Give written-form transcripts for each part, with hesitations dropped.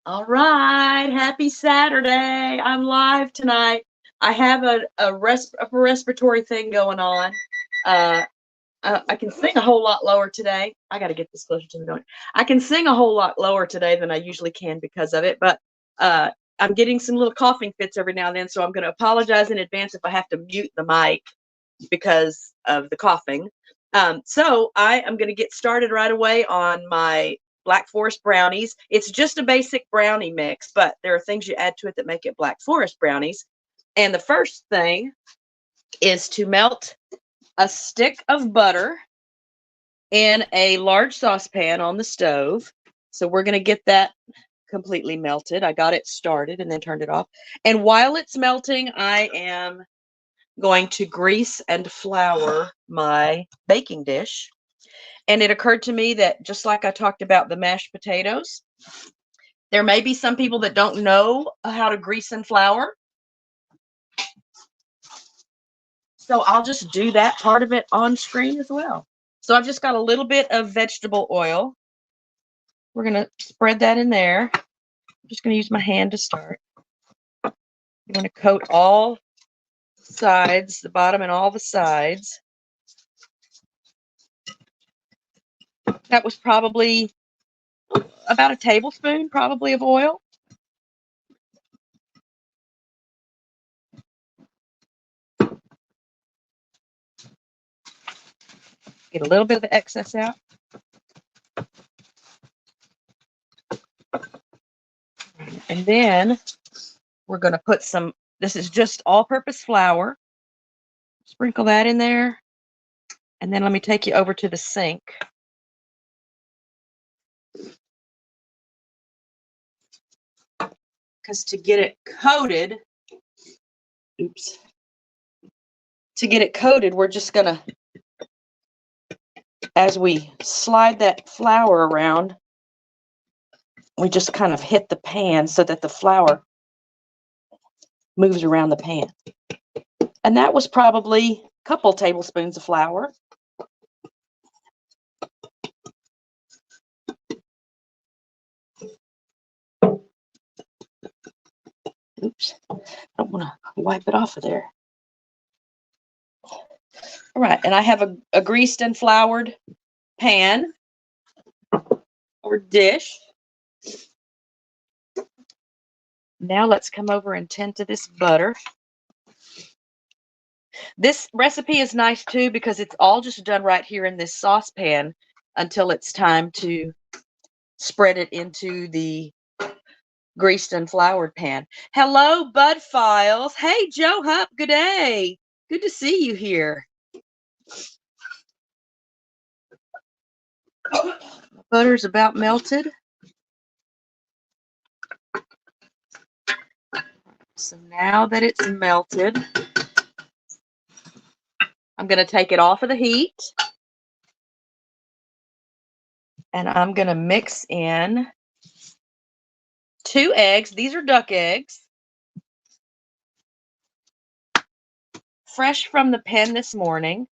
All right, happy Saturday. I'm live tonight. I have upper respiratory thing going on. Uh, I can sing a whole lot lower today. I got to get this closer to the mic. I can sing a whole lot lower today than I usually can because of it, but uh, I'm getting some little coughing fits every now and then, so I'm going to apologize in advance if I have to mute the mic because of the coughing. So I am going to get started right away on my Black Forest brownies. It's just a basic brownie mix, but there are things you add to it that make it Black Forest brownies. And the first thing is to melt a stick of butter in a large saucepan on the stove. So we're going to get that completely melted. I got it started and then turned it off. And while it's melting, I am going to grease and flour my baking dish. And it occurred to me that just like I talked about the mashed potatoes, there may be some people that don't know how to grease and flour. So I'll just do that part of it on screen as well. So I've just got a little bit of vegetable oil. We're going to spread that in there. I'm just going to use my hand to start. I'm going to coat all sides, the bottom and all the sides. That was probably about a tablespoon, probably, of oil. Get a little bit of the excess out. And then we're going to put some, this is just all-purpose flour. Sprinkle that in there. And then let me take you over to the sink. Because to get it coated, we're just going to, as we slide that flour around, we just kind of hit the pan so that the flour moves around the pan. And that was probably a couple tablespoons of flour. Oops, I don't want to wipe it off of there. All right, and I have a greased and floured pan or dish. Now let's come over and tend to this butter. This recipe is nice too because it's all just done right here in this saucepan until it's time to spread it into the greased and floured pan. Hello, Bud Files. Hey, Joe Hupp, good day. Good to see you here. Butter's about melted. So now that it's melted, I'm going to take it off of the heat. And I'm going to mix in 2 eggs. These are duck eggs. Fresh from the pen this morning.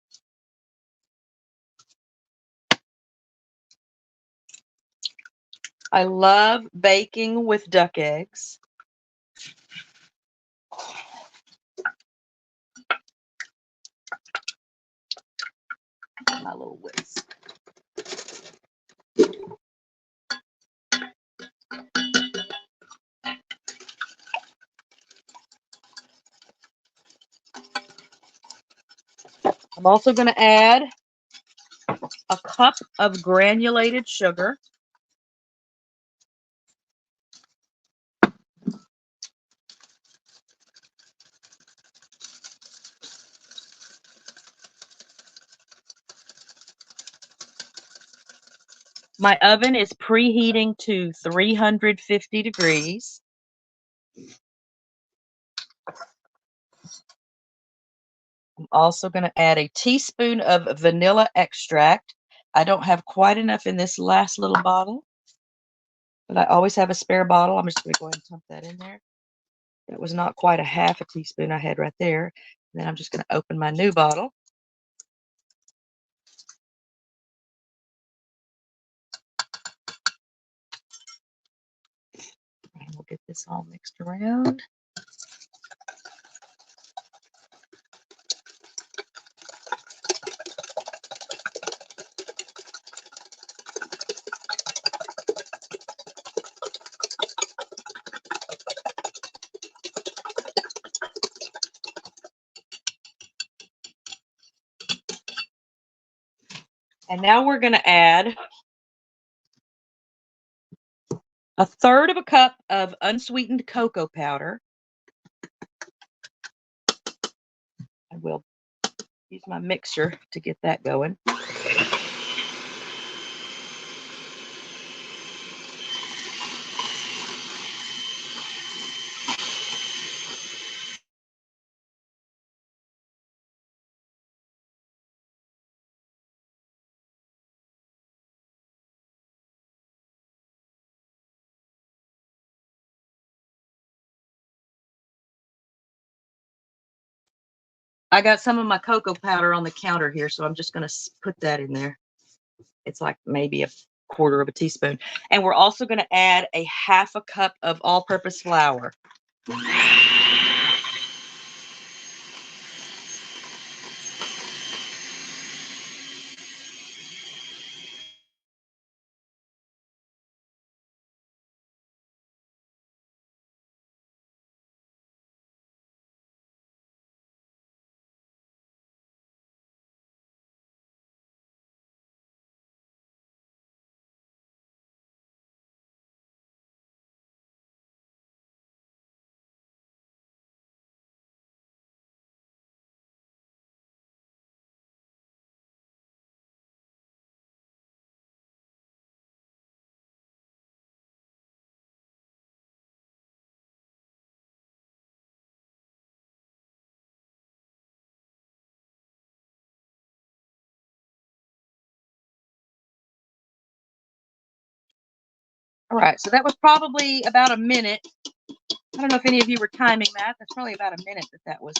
I love baking with duck eggs. My little whisk. I'm also going to add a cup of granulated sugar. My oven is preheating to 350 degrees. I'm also going to add a teaspoon of vanilla extract. I don't have quite enough in this last little bottle, but I always have a spare bottle. I'm just going to go ahead and dump that in there. That was not quite a half a teaspoon I had right there. And then I'm just going to open my new bottle. this all mixed around. And now we're going to add 1/3 of a cup of unsweetened cocoa powder. I will use my mixer to get that going. I got some of my cocoa powder on the counter here, so I'm just going to put that in there. It's like maybe 1/4 of a teaspoon. And we're also going to add a 1/2 cup of all-purpose flour. All right, so that was probably about a minute. I don't know if any of you were timing that. That's probably about a minute that was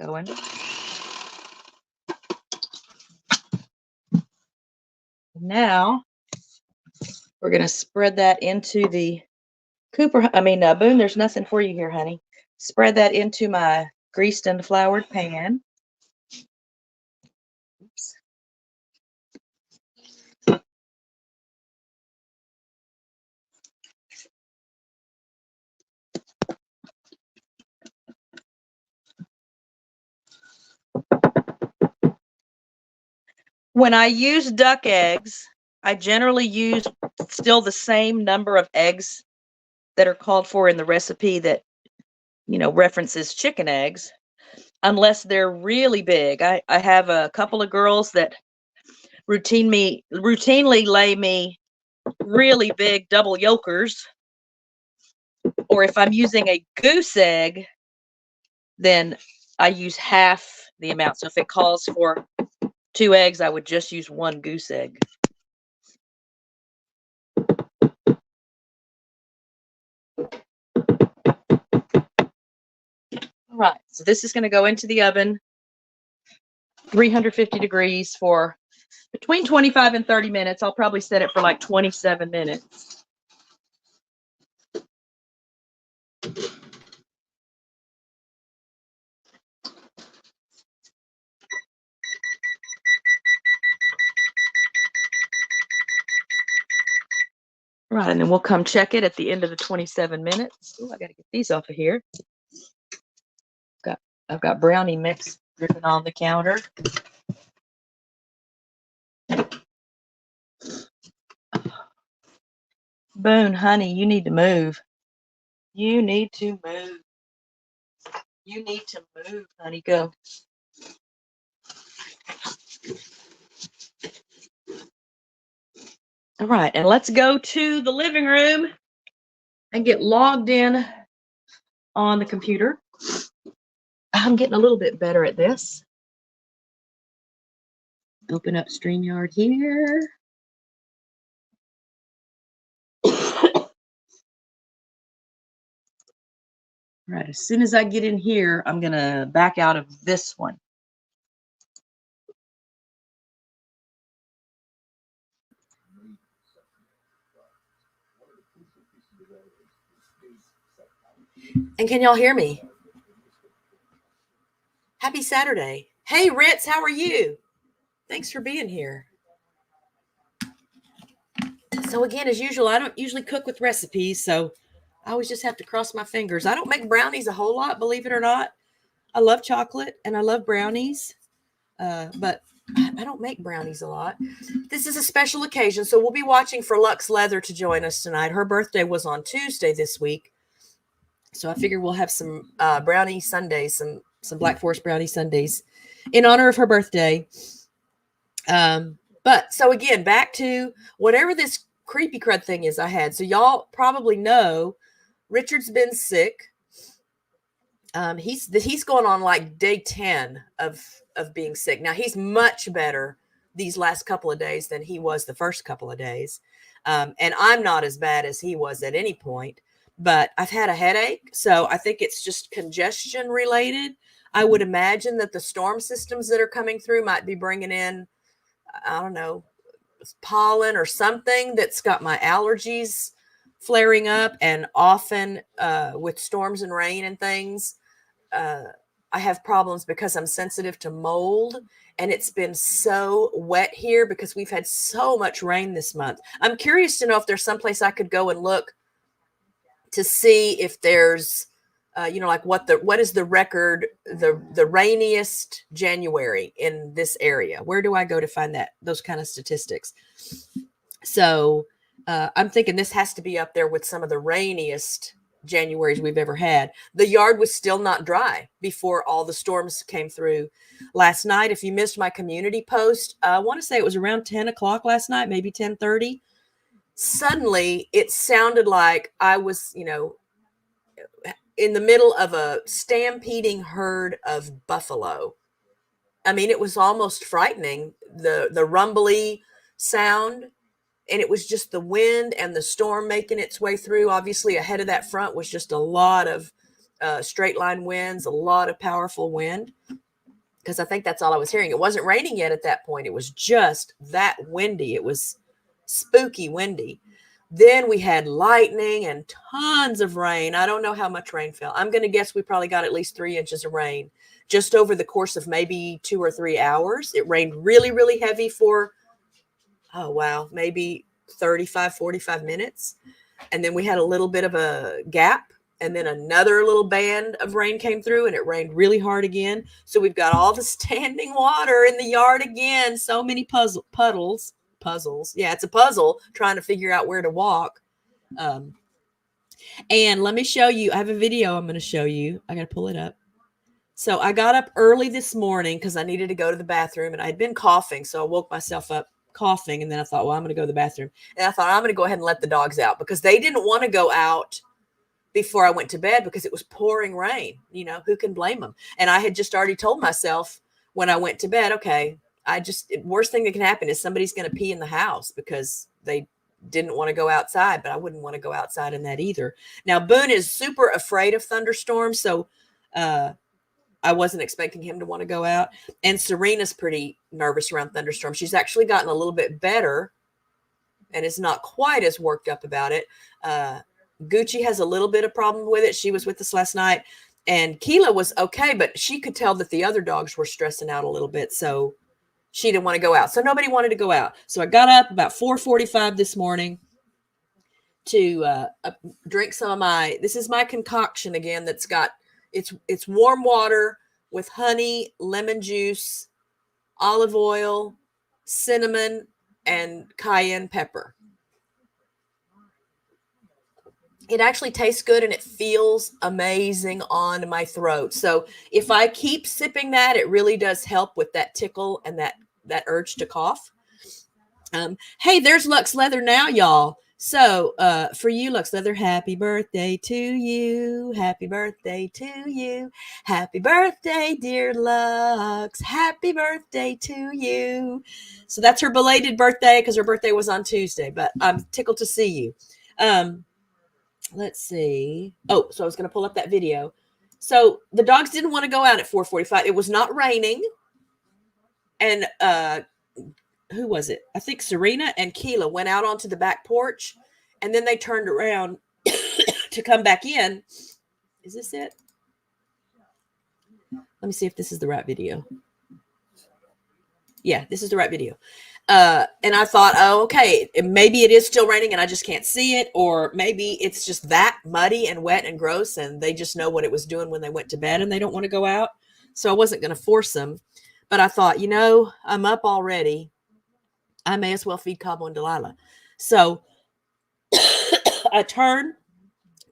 going. Now we're going to spread that into the Boone, there's nothing for you here, honey. Spread that into my greased and floured pan. Oops. When I use duck eggs, I generally use still the same number of eggs that are called for in the recipe that, references chicken eggs, unless they're really big. I have a couple of girls that routinely lay me really big double yolkers, or if I'm using a goose egg, then I use half the amount. So if it calls for 2 eggs, I would just use 1 goose egg. All right, so this is going to go into the oven, 350 degrees for between 25 and 30 minutes. I'll probably set it for like 27 minutes. All right, and then we'll come check it at the end of the 27 minutes. Oh, I got to get these off of here. I've got brownie mix dripping on the counter. Boone, honey, you need to move. You need to move. You need to move, honey. Go. All right, and let's go to the living room and get logged in on the computer. I'm getting a little bit better at this. Open up StreamYard here. All right, as soon as I get in here, I'm going to back out of this one. And can y'all hear me? Happy Saturday. Hey, Ritz, how are you? Thanks for being here. So again, as usual, I don't usually cook with recipes, so I always just have to cross my fingers. I don't make brownies a whole lot, believe it or not. I love chocolate and I love brownies, but I don't make brownies a lot. This is a special occasion, so we'll be watching for Lux Leather to join us tonight. Her birthday was on Tuesday this week, so I figure we'll have some brownie sundaes, some Black Forest brownie sundaes in honor of her birthday. But so again, back to whatever this creepy crud thing is I had. So y'all probably know Richard's been sick. He's going on like day 10 of being sick. Now he's much better these last couple of days than he was the first couple of days. And I'm not as bad as he was at any point, but I've had a headache. So I think it's just congestion related. I would imagine that the storm systems that are coming through might be bringing in, I don't know, pollen or something that's got my allergies flaring up. And often with storms and rain and things, I have problems because I'm sensitive to mold, and it's been so wet here because we've had so much rain this month. I'm curious to know if there's someplace I could go and look to see if there's like what is the record, the rainiest January in this area. Where do I go to find those kind of statistics? So I'm thinking this has to be up there with some of the rainiest Januaries we've ever had. The yard was still not dry before all the storms came through last night. If you missed my community post, I want to say it was around 10 o'clock last night, maybe 10:30. Suddenly it sounded like I was, in the middle of a stampeding herd of buffalo. I mean, it was almost frightening, the rumbly sound. And it was just the wind and the storm making its way through. Obviously, ahead of that front was just a lot of straight line winds, a lot of powerful wind, because I think that's all I was hearing. It wasn't raining yet at that point. It was just that windy. It was spooky windy. Then we had lightning and tons of rain. I don't know how much rain fell. I'm going to guess we probably got at least 3 inches of rain just over the course of maybe 2 or 3 hours. It rained really, really heavy for, oh, wow, maybe 35, 45 minutes. And then we had a little bit of a gap. And then another little band of rain came through and it rained really hard again. So we've got all the standing water in the yard again. So many puzzles. Yeah, it's a puzzle trying to figure out where to walk. And let me show you. I have a video I'm going to show you. I got to pull it up. So I got up early this morning because I needed to go to the bathroom and I had been coughing. So I woke myself up coughing. And then I thought, well, I'm going to go to the bathroom. And I thought, I'm going to go ahead and let the dogs out because they didn't want to go out before I went to bed because it was pouring rain. Who can blame them? And I had just already told myself when I went to bed, okay, worst thing that can happen is somebody's going to pee in the house because they didn't want to go outside, but I wouldn't want to go outside in that either. Now, Boone is super afraid of thunderstorms. So, I wasn't expecting him to want to go out. And Serena's pretty nervous around thunderstorms. She's actually gotten a little bit better and is not quite as worked up about it. Gucci has a little bit of problem with it. She was with us last night. And Keela was okay, but she could tell that the other dogs were stressing out a little bit. So she didn't want to go out. So nobody wanted to go out. So I got up about 4:45 this morning to drink some of this is my concoction again that's got, it's warm water with honey, lemon juice, olive oil, cinnamon, and cayenne pepper. It actually tastes good and it feels amazing on my throat. So if I keep sipping that, it really does help with that tickle and that urge to cough. Hey, there's Lux Leather now, y'all. So for you, Lux Leather, happy birthday to you. Happy birthday to you. Happy birthday, dear Lux. Happy birthday to you. So that's her belated birthday because her birthday was on Tuesday, but I'm tickled to see you. Let's see. Oh, so I was going to pull up that video. So the dogs didn't want to go out at 4:45. It was not raining. And who was it? I think Serena and Keela went out onto the back porch and then they turned around to come back in. Is this it? Let me see if this is the right video. Yeah, this is the right video. And I thought, oh, okay, maybe it is still raining and I just can't see it. Or maybe it's just that muddy and wet and gross and they just know what it was doing when they went to bed and they don't want to go out. So I wasn't going to force them. But I thought, you know, I'm up already. I may as well feed Cabo and Delilah. So I turn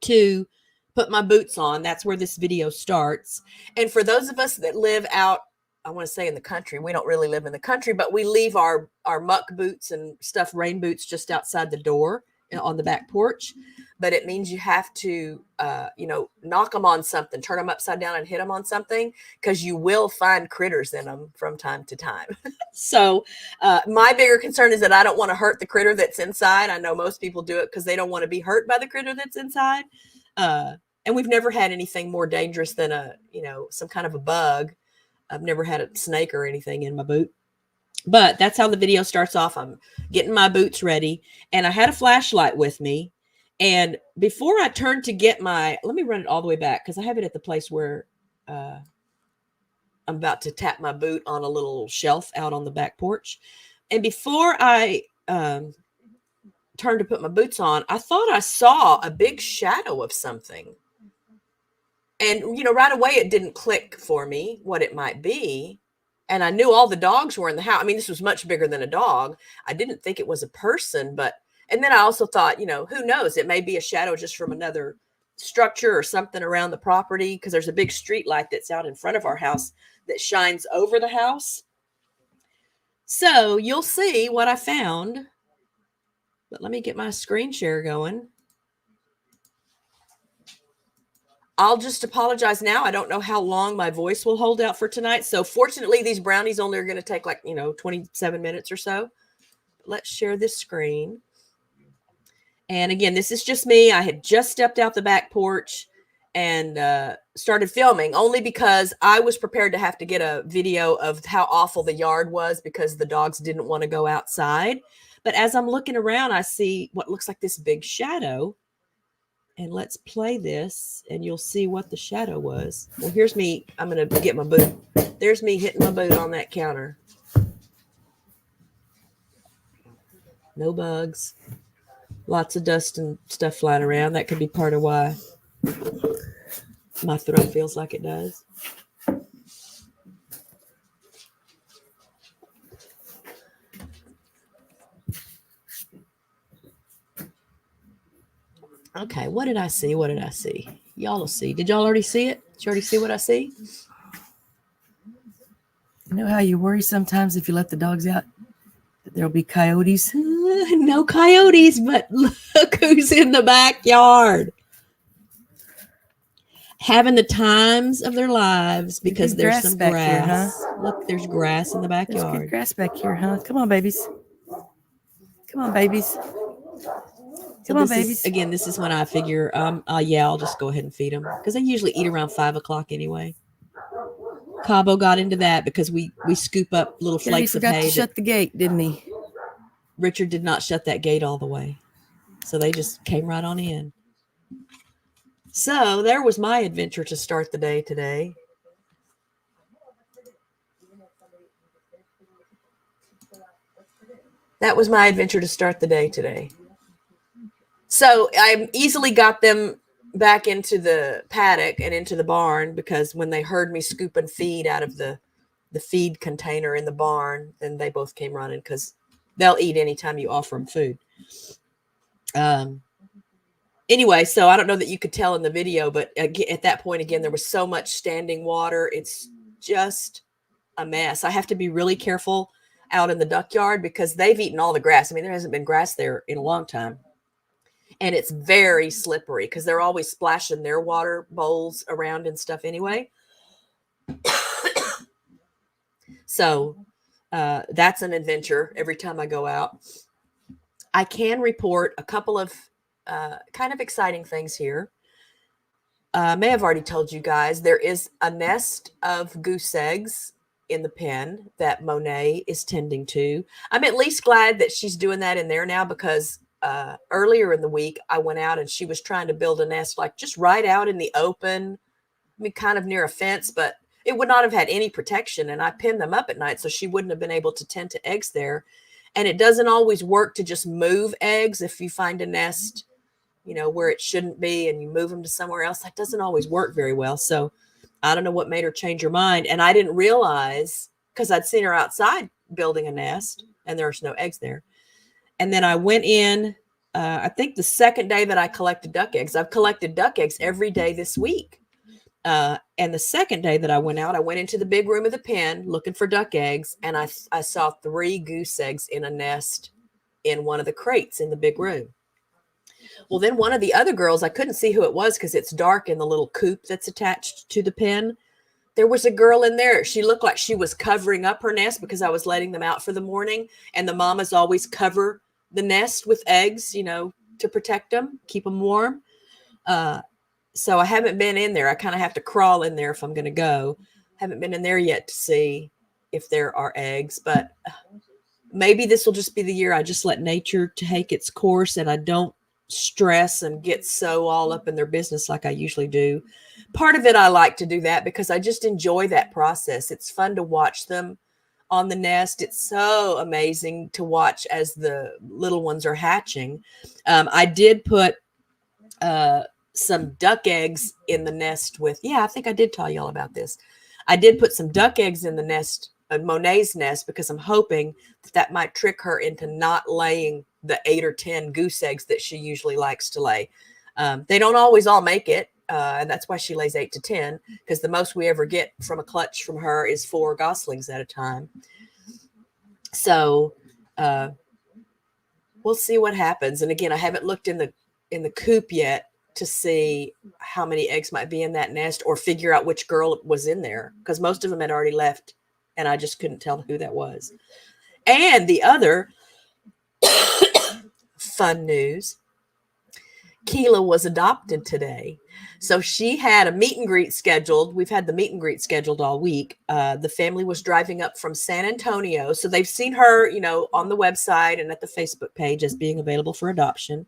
to put my boots on. That's where this video starts. And for those of us that live out, I want to say in the country, we don't really live in the country, but we leave our muck boots and stuff, rain boots, just outside the door on the back porch. But it means you have to, you know, knock them on something, turn them upside down and hit them on something, because you will find critters in them from time to time. So my bigger concern is that I don't want to hurt the critter that's inside. I know most people do it because they don't want to be hurt by the critter that's inside. And we've never had anything more dangerous than some kind of a bug. I've never had a snake or anything in my boot. But that's how the video starts off. I'm getting my boots ready. And I had a flashlight with me. And before I turned to get let me run it all the way back because I have it at the place where I'm about to tap my boot on a little shelf out on the back porch. And before I turned to put my boots on, I thought I saw a big shadow of something. And, you know, right away, it didn't click for me what it might be. And I knew all the dogs were in the house. I mean, this was much bigger than a dog. I didn't think it was a person, and then I also thought, you know, who knows? It may be a shadow just from another structure or something around the property, because there's a big street light that's out in front of our house that shines over the house. So you'll see what I found. But let me get my screen share going. I'll just apologize now. I don't know how long my voice will hold out for tonight. So fortunately, these brownies only are going to take 27 minutes or so. Let's share this screen. And again, this is just me. I had just stepped out the back porch and started filming only because I was prepared to have to get a video of how awful the yard was because the dogs didn't want to go outside. But as I'm looking around, I see what looks like this big shadow. And let's play this and you'll see what the shadow was. Well, here's me. I'm going to get my boot. There's me hitting my boot on that counter. No bugs. Lots of dust and stuff flying around. That could be part of why my throat feels like it does. Okay, what did I see? What did I see? Y'all will see. Did y'all already see it? Did you already see what I see? You know how you worry sometimes if you let the dogs out that there'll be coyotes? No coyotes, but look who's in the backyard. Having the times of their lives because there's some grass. Here, huh? Look, there's grass in the backyard. There's good grass back here, huh? Come on, babies. Come on, babies. Come on, babies. This is when I figure, I'll just go ahead and feed them because they usually eat around 5 o'clock anyway. Cabo got into that because we scoop up little flakes of hay. He forgot to shut the gate, didn't he? Richard did not shut that gate all the way. So they just came right on in. So there was my adventure to start the day today. That was my adventure to start the day today. So I easily got them back into the paddock and into the barn because when they heard me scooping feed out of the feed container in the barn, then they both came running because they'll eat anytime you offer them food. Anyway, so I don't know that you could tell in the video, but at that point, again, there was so much standing water. It's just a mess. I have to be really careful out in the duck yard because they've eaten all the grass. I mean, there hasn't been grass there in a long time. And it's very slippery because they're always splashing their water bowls around and stuff anyway. So that's an adventure every time I go out. I can report a couple of kind of exciting things here. I may have already told you guys, there is a nest of goose eggs in the pen that Monet is tending to. I'm at least glad that she's doing that in there now because earlier in the week, I went out and she was trying to build a nest, like just right out in the open. I mean, kind of near a fence, but it would not have had any protection. And I pinned them up at night, so she wouldn't have been able to tend to eggs there. And it doesn't always work to just move eggs. If you find a nest, where it shouldn't be and you move them to somewhere else, that doesn't always work very well. So I don't know what made her change her mind. And I didn't realize, because I'd seen her outside building a nest and there was no eggs there. And then I went in, I think the second day that I collected duck eggs. I've collected duck eggs every day this week. And the second day that I went out, I went into the big room of the pen looking for duck eggs. And I saw 3 goose eggs in a nest in one of the crates in the big room. Well, then one of the other girls, I couldn't see who it was because it's dark in the little coop that's attached to the pen. There was a girl in there. She looked like she was covering up her nest because I was letting them out for the morning. And the mamas always cover the nest with eggs, to protect them, keep them warm. So I haven't been in there. I kind of have to crawl in there if I'm going to go. Haven't been in there yet to see if there are eggs, but maybe this will just be the year I just let nature take its course and I don't stress and get so all up in their business like I usually do. Part of it, I like to do that because I just enjoy that process. It's fun to watch them on the nest. It's so amazing to watch as the little ones are hatching. I did put, some duck eggs in the nest with, I think I did tell y'all about this. I did put some duck eggs in the nest, Monet's nest, because I'm hoping that might trick her into not laying the 8 or 10 goose eggs that she usually likes to lay. They don't always all make it. And that's why she lays 8 to 10, because the most we ever get from a clutch from her is 4 goslings at a time. So, we'll see what happens. And again, I haven't looked in the coop yet to see how many eggs might be in that nest or figure out which girl was in there, because most of them had already left and I just couldn't tell who that was. And the other fun news, Keela was adopted today. So she had a meet and greet scheduled. We've had the meet and greet scheduled all week. The family was driving up from San Antonio. So they've seen her, on the website and at the Facebook page as being available for adoption.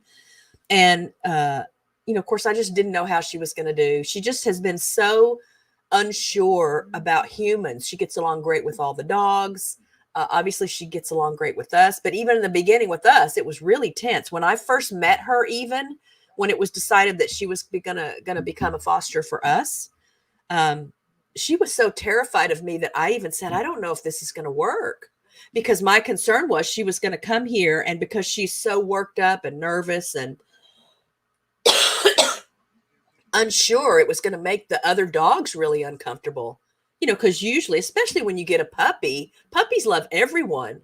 And, of course, I just didn't know how she was going to do. She just has been so unsure about humans. She gets along great with all the dogs. Obviously, she gets along great with us. But even in the beginning with us, it was really tense. When I first met her, even when it was decided that she was going to become a foster for us, she was so terrified of me that I even said, I don't know if this is going to work. Because my concern was she was going to come here, and because she's so worked up and nervous and unsure, it was going to make the other dogs really uncomfortable, because usually, especially when you get a puppy, puppies love everyone.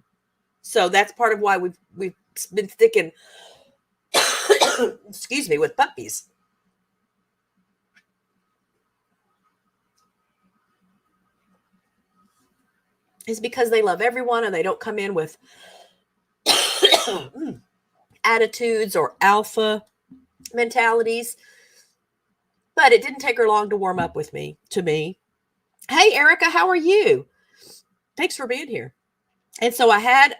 So that's part of why we've been sticking, excuse me, with puppies. Is because they love everyone and they don't come in with attitudes or alpha mentalities. But it didn't take her long to warm up to me. Hey, Erica, how are you? Thanks for being here. And so I had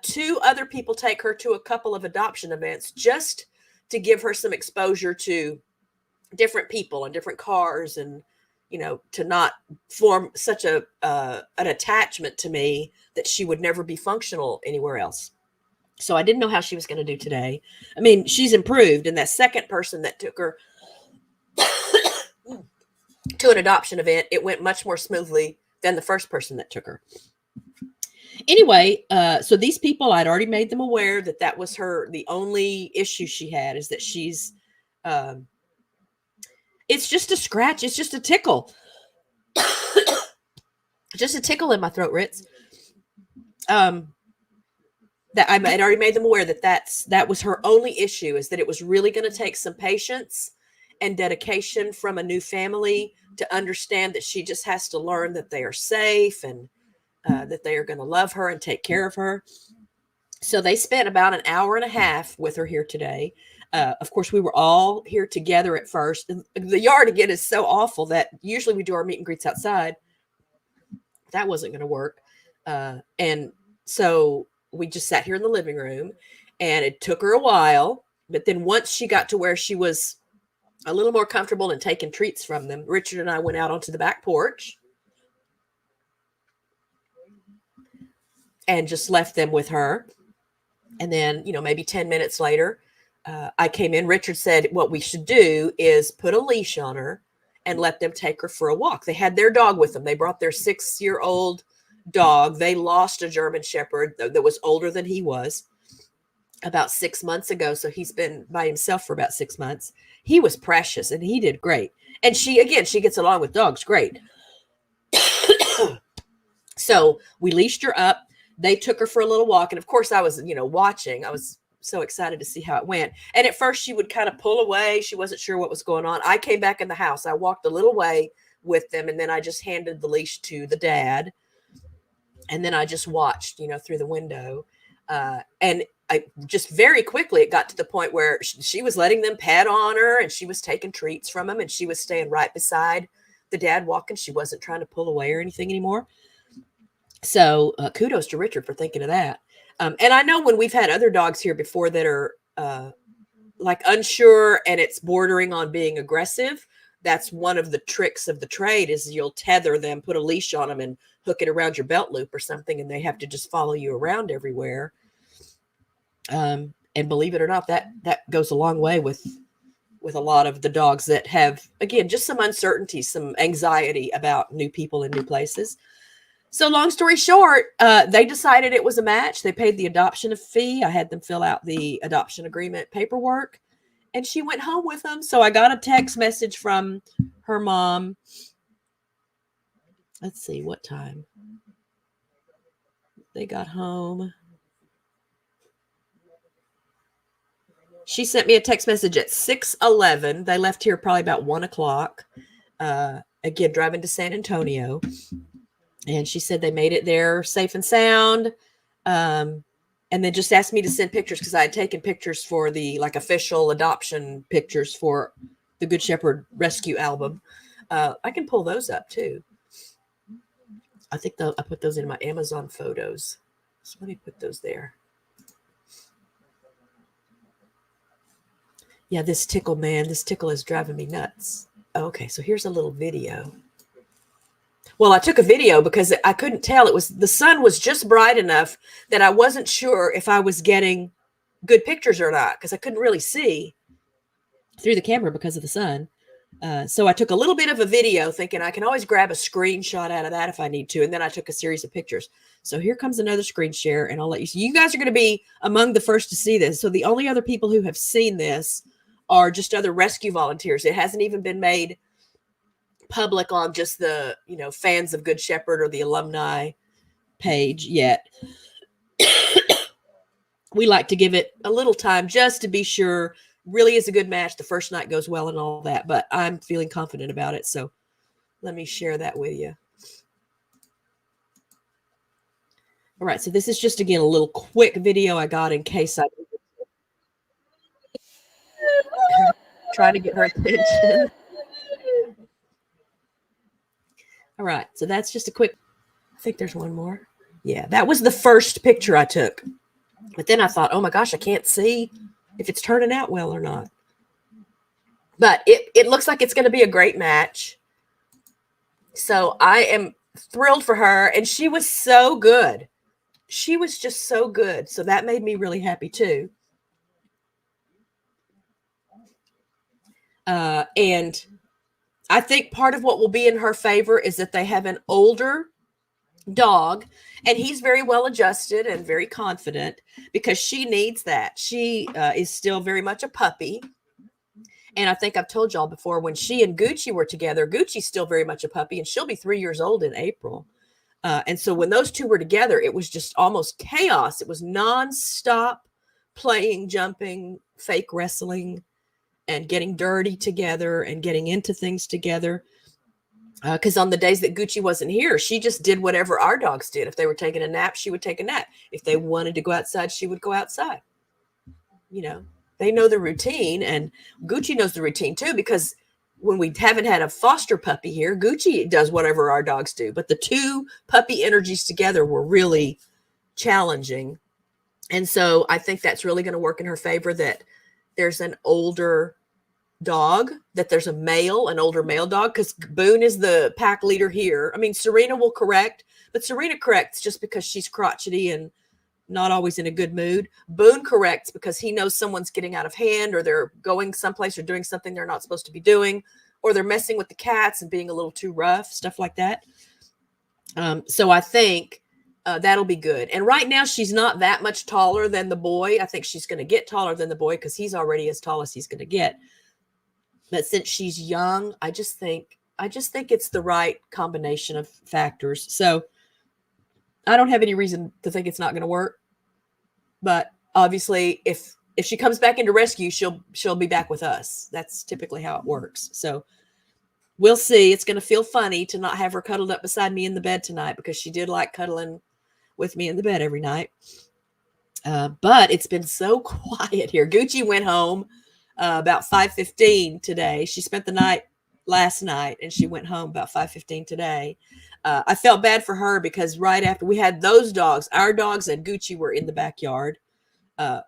2 other people take her to a couple of adoption events just to give her some exposure to different people and different cars, and to not form such an attachment to me that she would never be functional anywhere else. So I didn't know how she was going to do today. I mean, she's improved. And that second person that took her to an adoption event, it went much more smoothly than the first person that took her. Anyway, so these people, I'd already made them aware that was the only issue she had is that she's, it's just a scratch. It's just a tickle. Just a tickle in my throat, Ritz. That I had already made them aware that was her only issue, is that it was really going to take some patience and dedication from a new family to understand that she just has to learn that they are safe and that they are going to love her and take care of her. So they spent about an hour and a half with her here today. Of course, we were all here together at first. And the yard, again, is so awful that usually we do our meet and greets outside. That wasn't going to work. And so we just sat here in the living room. And it took her a while. But then once she got to where she was a little more comfortable and taking treats from them, Richard and I went out onto the back porch and just left them with her. And then, maybe 10 minutes later, I came in. Richard said, what we should do is put a leash on her and let them take her for a walk. They had their dog with them. They brought their 6-year-old dog. They lost a German Shepherd that was older than he was about 6 months ago. So he's been by himself for about 6 months. He was precious and he did great. And she gets along with dogs great. So we leashed her up. They took her for a little walk. And of course I was, watching. I was so excited to see how it went. And at first she would kind of pull away. She wasn't sure what was going on. I came back in the house. I walked a little way with them. And then I just handed the leash to the dad. And then I just watched, through the window. And I just very quickly, it got to the point where she was letting them pet on her and she was taking treats from them and she was staying right beside the dad walking. She wasn't trying to pull away or anything anymore. So kudos to Richard for thinking of that. And I know when we've had other dogs here before that are like unsure and it's bordering on being aggressive, that's one of the tricks of the trade is you'll tether them, put a leash on them and hook it around your belt loop or something. And they have to just follow you around everywhere. And believe it or not, that goes a long way with a lot of the dogs that have, again, just some uncertainty, some anxiety about new people and new places. So long story short, they decided it was a match. They paid the adoption fee. I had them fill out the adoption agreement paperwork and she went home with them. So I got a text message from her mom. Let's see what time they got home. She sent me a text message at 6:11. They left here probably about 1 o'clock. Again, driving to San Antonio. And she said they made it there safe and sound. And then just asked me to send pictures because I had taken pictures for the official adoption pictures for the Good Shepherd Rescue album. I can pull those up too. I think I put those in my Amazon photos. So let me put those there. Yeah, this tickle is driving me nuts. Okay, so here's a little video. Well, I took a video because I couldn't tell. The sun was just bright enough that I wasn't sure if I was getting good pictures or not because I couldn't really see through the camera because of the sun. So I took a little bit of a video thinking I can always grab a screenshot out of that if I need to. And then I took a series of pictures. So here comes another screen share and I'll let you see. You guys are going to be among the first to see this. So the only other people who have seen this are just other rescue volunteers. It hasn't even been made public on just the, fans of Good Shepherd or the alumni page yet. We like to give it a little time just to be sure really is a good match. The first night goes well and all that, but I'm feeling confident about it. So let me share that with you. All right. So this is just, again, a little quick video I got in case I try to get her attention. All right. So that's just a quick, I think there's one more. Yeah. That was the first picture I took. But then I thought, oh my gosh, I can't see if it's turning out well or not. But it looks like it's going to be a great match. So I am thrilled for her. And she was so good. She was just so good. So that made me really happy too. And I think part of what will be in her favor is that they have an older dog and he's very well adjusted and very confident because she needs that. She is still very much a puppy. And I think I've told y'all before when she and Gucci were together, Gucci's still very much a puppy and she'll be 3 years old in April. And so when those two were together, it was just almost chaos. It was nonstop playing, jumping, fake wrestling, and getting dirty together and getting into things together. Because on the days that Gucci wasn't here, she just did whatever our dogs did. If they were taking a nap, she would take a nap. If they wanted to go outside, she would go outside. They know the routine, and Gucci knows the routine too, because when we haven't had a foster puppy here, Gucci does whatever our dogs do. But the two puppy energies together were really challenging. And so I think that's really going to work in her favor, that there's an older dog, that there's an older male dog, because Boone is the pack leader here. I mean, Serena will correct, but Serena corrects just because she's crotchety and not always in a good mood. Boone corrects because he knows someone's getting out of hand, or they're going someplace or doing something they're not supposed to be doing, or they're messing with the cats and being a little too rough, stuff like that. So I think that'll be good. And right now she's not that much taller than the boy. I think she's going to get taller than the boy because he's already as tall as he's going to get. But since she's young, I just think it's the right combination of factors. So I don't have any reason to think it's not going to work. But obviously, if she comes back into rescue, she'll be back with us. That's typically how it works. So we'll see. It's going to feel funny to not have her cuddled up beside me in the bed tonight, because she did like cuddling with me in the bed every night. But it's been so quiet here. Gucci went home about 5:15 today. She spent the night last night, and she went home about 5:15 today. I felt bad for her because right after we had those dogs, our dogs and Gucci were in the backyard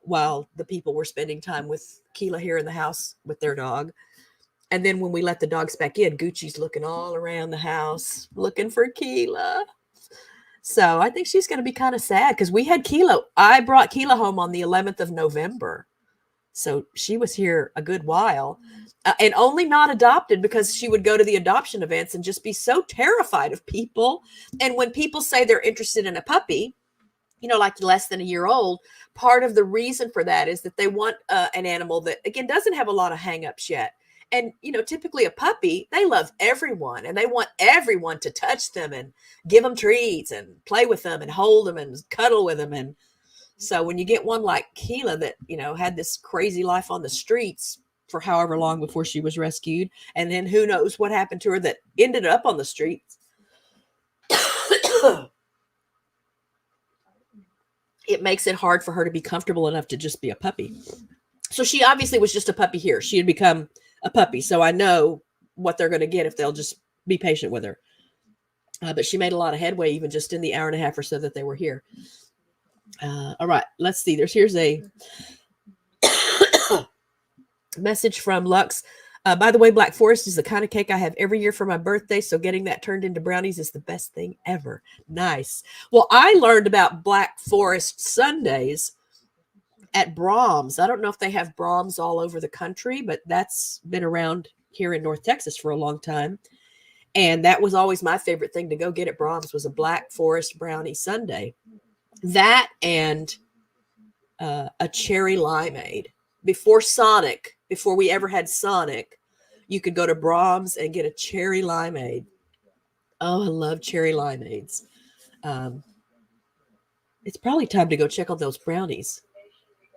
while the people were spending time with Keela here in the house with their dog. And then when we let the dogs back in, Gucci's looking all around the house looking for Keela. So I think she's going to be kind of sad because we had Keela. I brought Keela home on the 11th of November. So she was here a good while and only not adopted because she would go to the adoption events and just be so terrified of people. And when people say they're interested in a puppy, like less than a year old, part of the reason for that is that they want an animal that, again, doesn't have a lot of hangups yet. And, typically a puppy, they love everyone and they want everyone to touch them and give them treats and play with them and hold them and cuddle with them. And so when you get one like Keela that, had this crazy life on the streets for however long before she was rescued, and then who knows what happened to her that ended up on the streets, it makes it hard for her to be comfortable enough to just be a puppy. So she obviously was just a puppy here. She had become a puppy. So I know what they're going to get if they'll just be patient with her. But she made a lot of headway even just in the hour and a half or so that they were here. All right, let's see. Here's a message from Lux. By the way, Black Forest is the kind of cake I have every year for my birthday, so getting that turned into brownies is the best thing ever. Nice. Well, I learned about Black Forest Sundaes at Brahms. I don't know if they have Brahms all over the country, but that's been around here in North Texas for a long time. And that was always my favorite thing to go get at Brahms, was a Black Forest brownie sundae. That and a cherry limeade. Before we ever had Sonic, you could go to Brahms and get a cherry limeade. Oh, I love cherry limeades. It's probably time to go check on those brownies.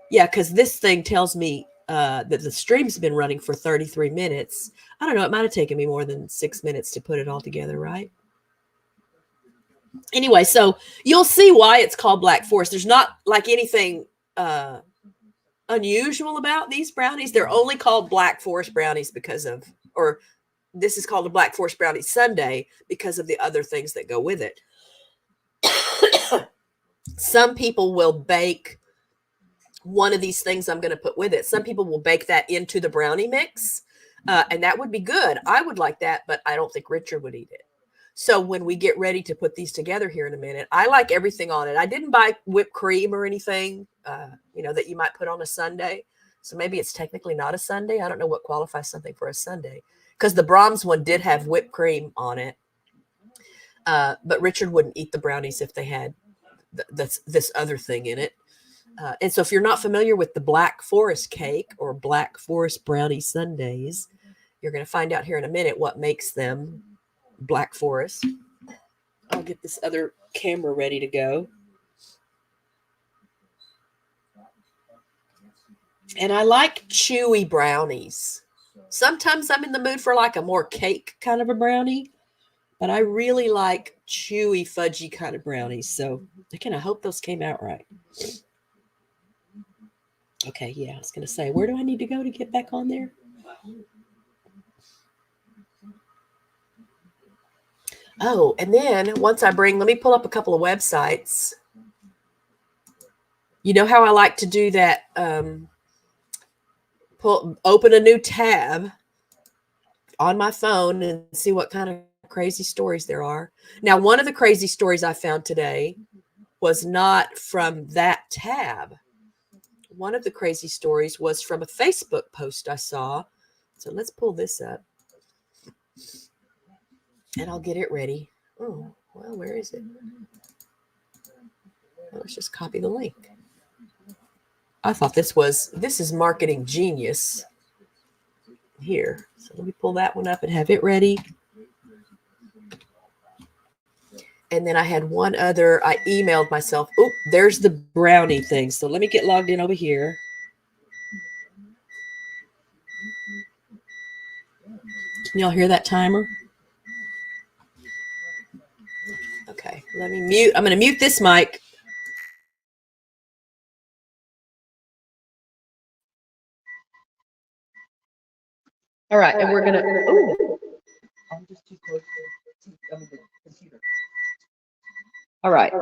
Yeah, because this thing tells me that the stream's been running for 33 minutes. I don't know. It might have taken me more than 6 minutes to put it all together, right? Anyway, so you'll see why it's called Black Forest. There's not like anything unusual about these brownies. They're only called Black Forest brownies or this is called a Black Forest brownie sundae because of the other things that go with it. Some people will bake one of these things I'm going to put with it. Some people will bake that into the brownie mix, and that would be good. I would like that, but I don't think Richard would eat it. So when we get ready to put these together here in a minute, I like everything on it. I didn't buy whipped cream or anything, that you might put on a sundae. So maybe it's technically not a sundae. I don't know what qualifies something for a sundae, because the Brahms one did have whipped cream on it. But Richard wouldn't eat the brownies if they had this other thing in it. And so if you're not familiar with the Black Forest cake or Black Forest brownie sundaes, you're going to find out here in a minute what makes them Black Forest. I'll get this other camera ready to go. And I like chewy brownies. Sometimes I'm in the mood for like a more cake kind of a brownie, but I really like chewy, fudgy kind of brownies. So again, I hope those came out right. Okay, yeah, I was going to say, where do I need to go to get back on there? Oh, and then once let me pull up a couple of websites. You know how I like to do that? Open a new tab on my phone and see what kind of crazy stories there are. Now, one of the crazy stories I found today was not from that tab. One of the crazy stories was from a Facebook post I saw. So let's pull this up and I'll get it ready. Oh, well, where is it? Well, let's just copy the link. I thought this is marketing genius here. So let me pull that one up and have it ready. And then I had one other, I emailed myself. Oh, there's the Brownie thing. So let me get logged in over here. Can y'all hear that timer? Okay, let me mute. I'm going to mute this mic. All right, and we're gonna. Ooh, I'm just too close to the computer. All right.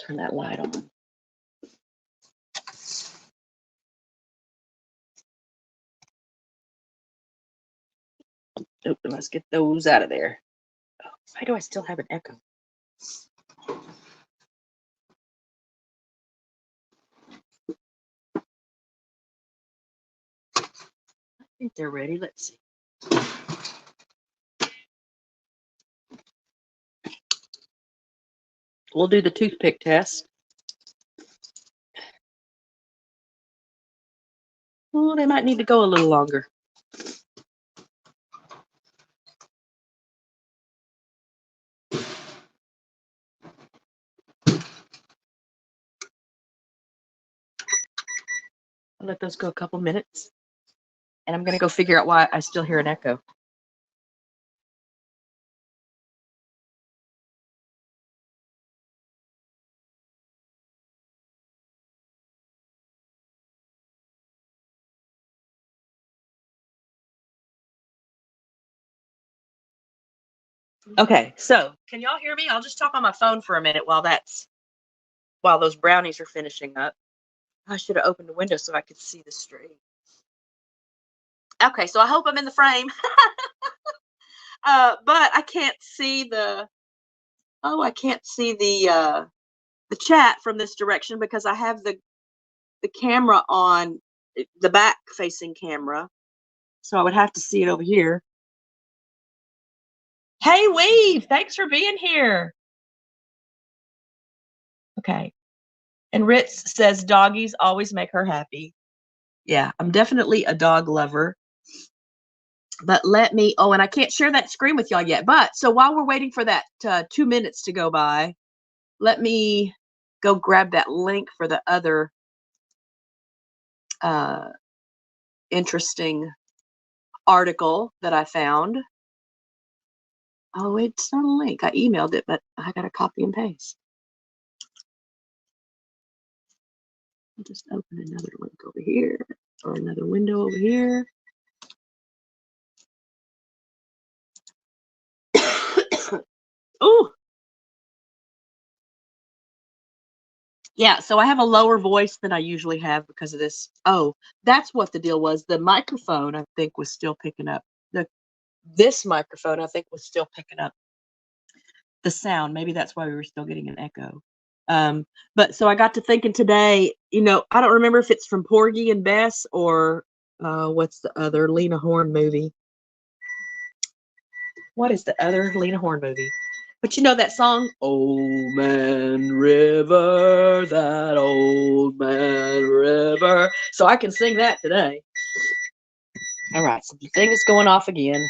Turn that light on. Oh, let's get those out of there. Oh, why do I still have an echo? I think they're ready. Let's see. We'll do the toothpick test. Oh, they might need to go a little longer. I'll let those go a couple minutes. And I'm going to go figure out why I still hear an echo. Okay, so can y'all hear me? I'll just talk on my phone for a minute while those brownies are finishing up. I should have opened the window so I could see the street. Okay, so I hope I'm in the frame. But I can't see I can't see the chat from this direction because I have the camera on the back facing camera. So I would have to see it over here. Hey, Weave, thanks for being here. Okay. And Ritz says doggies always make her happy. Yeah, I'm definitely a dog lover. But let me, oh, and I can't share that screen with y'all yet. But so while we're waiting for that 2 minutes to go by, let me go grab that link for the other interesting article that I found. Oh, it's not a link. I emailed it, but I got to copy and paste. I'll just open another link over here or another window over here. Oh, yeah. So I have a lower voice than I usually have because of this. Oh, that's what the deal was. The microphone, I think, was still picking up. This microphone, I think, was still picking up the sound. Maybe that's why we were still getting an echo. But so I got to thinking today, I don't remember if it's from Porgy and Bess or what's the other Lena Horne movie. What is the other Lena Horne movie? But you know that song, Old Man River, that old man river. So I can sing that today. All right, so the thing is going off again.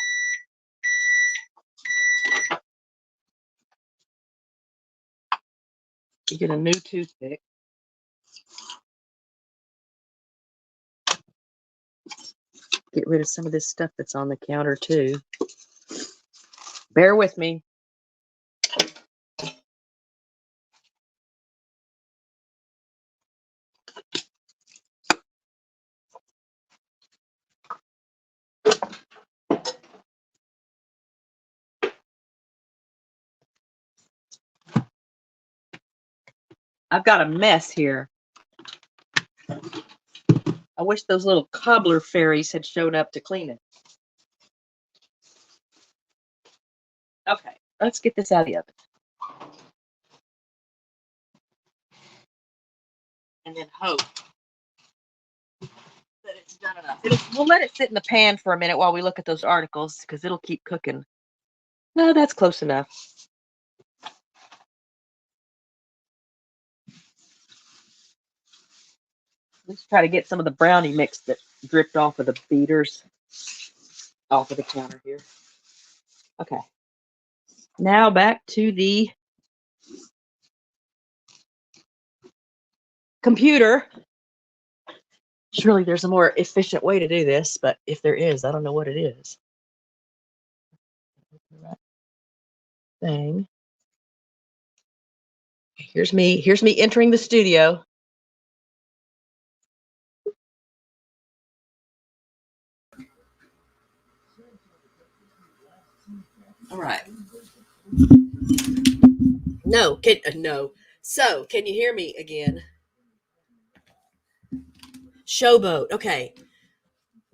You get a new toothpick. Get rid of some of this stuff that's on the counter too. Bear with me. I've got a mess here. I wish those little cobbler fairies had shown up to clean it. Okay, let's get this out of the oven. And then hope that it's done enough. We'll let it sit in the pan for a minute while we look at those articles because it'll keep cooking. No, that's close enough. Let's try to get some of the brownie mix that dripped off of the beaters off of the counter here. Okay. Now back to the computer. Surely there's a more efficient way to do this, but if there is, I don't know what it is. Thing. Here's me entering the studio. All right. No. So, can you hear me again? Showboat. Okay.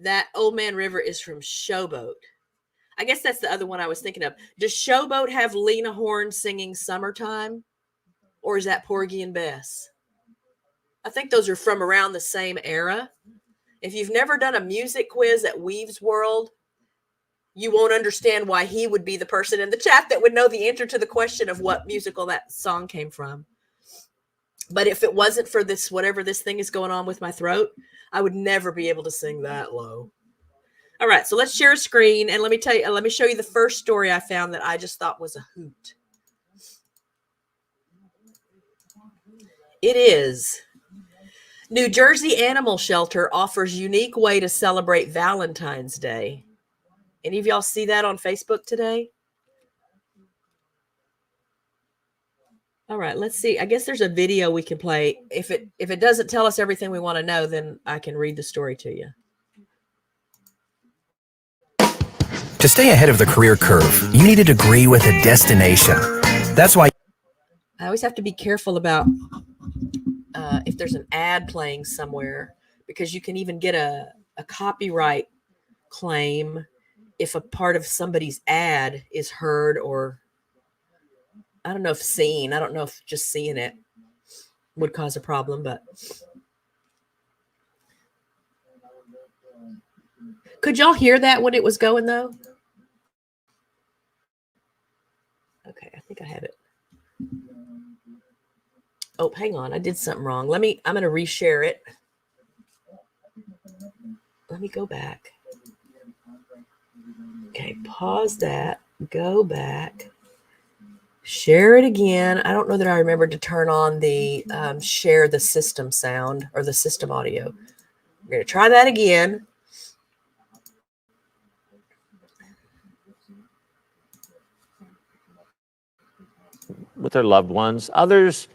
That Old Man River is from Showboat. I guess that's the other one I was thinking of. Does Showboat have Lena Horne singing Summertime? Or is that Porgy and Bess? I think those are from around the same era. If you've never done a music quiz at Weave's World, you won't understand why he would be the person in the chat that would know the answer to the question of what musical that song came from. But if it wasn't for this, whatever this thing is going on with my throat, I would never be able to sing that low. All right, so let's share a screen and let me show you the first story I found that I just thought was a hoot. It is New Jersey Animal Shelter offers unique way to celebrate Valentine's Day. Any of y'all see that on Facebook today? All right, let's see. I guess there's a video we can play. If it doesn't tell us everything we want to know, then I can read the story to you. To stay ahead of the career curve, you need a degree with a destination. That's why I always have to be careful about if there's an ad playing somewhere, because you can even get a copyright claim if a part of somebody's ad is heard, or I don't know if seen. I don't know if just seeing it would cause a problem, but could y'all hear that when it was going though? Okay, I think I have it. Oh, hang on. I did something wrong. I'm going to reshare it. Let me go back. Okay, pause that. Go back. Share it again. I don't know that I remembered to turn on the share the system sound or the system audio. We're going to try that again. With their loved ones. Others,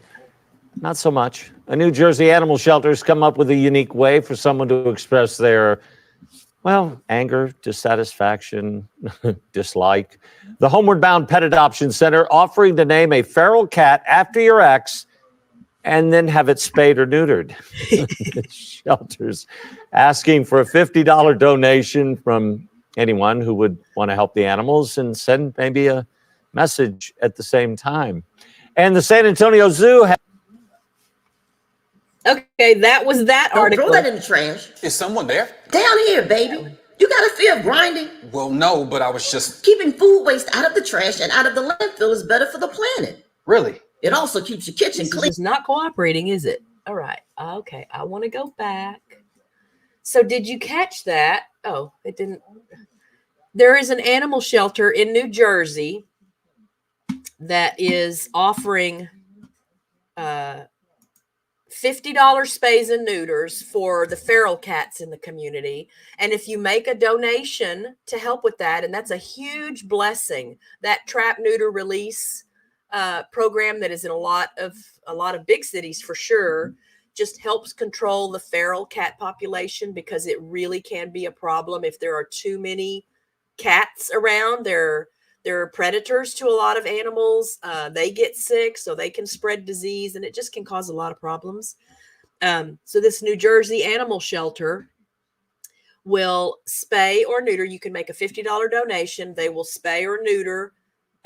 not so much. A New Jersey animal shelter has come up with a unique way for someone to express their, well, anger, dissatisfaction, dislike. The Homeward Bound Pet Adoption Center offering to name a feral cat after your ex and then have it spayed or neutered. Shelters asking for a $50 donation from anyone who would want to help the animals and send maybe a message at the same time. And the San Antonio Zoo Okay, that was that article. Throw that in the trash. Is someone there? Down here, baby. You got a fear of grinding? Well, no, but I was just... Keeping food waste out of the trash and out of the landfill is better for the planet. Really? It also keeps your kitchen clean. It's not cooperating, is it? All right. Okay, I want to go back. So did you catch that? Oh, it didn't. There is an animal shelter in New Jersey that is offering $50 spays and neuters for the feral cats in the community. And if you make a donation to help with that, and that's a huge blessing, that trap, neuter, release program that is in a lot of big cities for sure, just helps control the feral cat population, because it really can be a problem if there are too many cats around. They're They're predators to a lot of animals. They get sick, so they can spread disease, and it just can cause a lot of problems. So this New Jersey animal shelter will spay or neuter. You can make a $50 donation. They will spay or neuter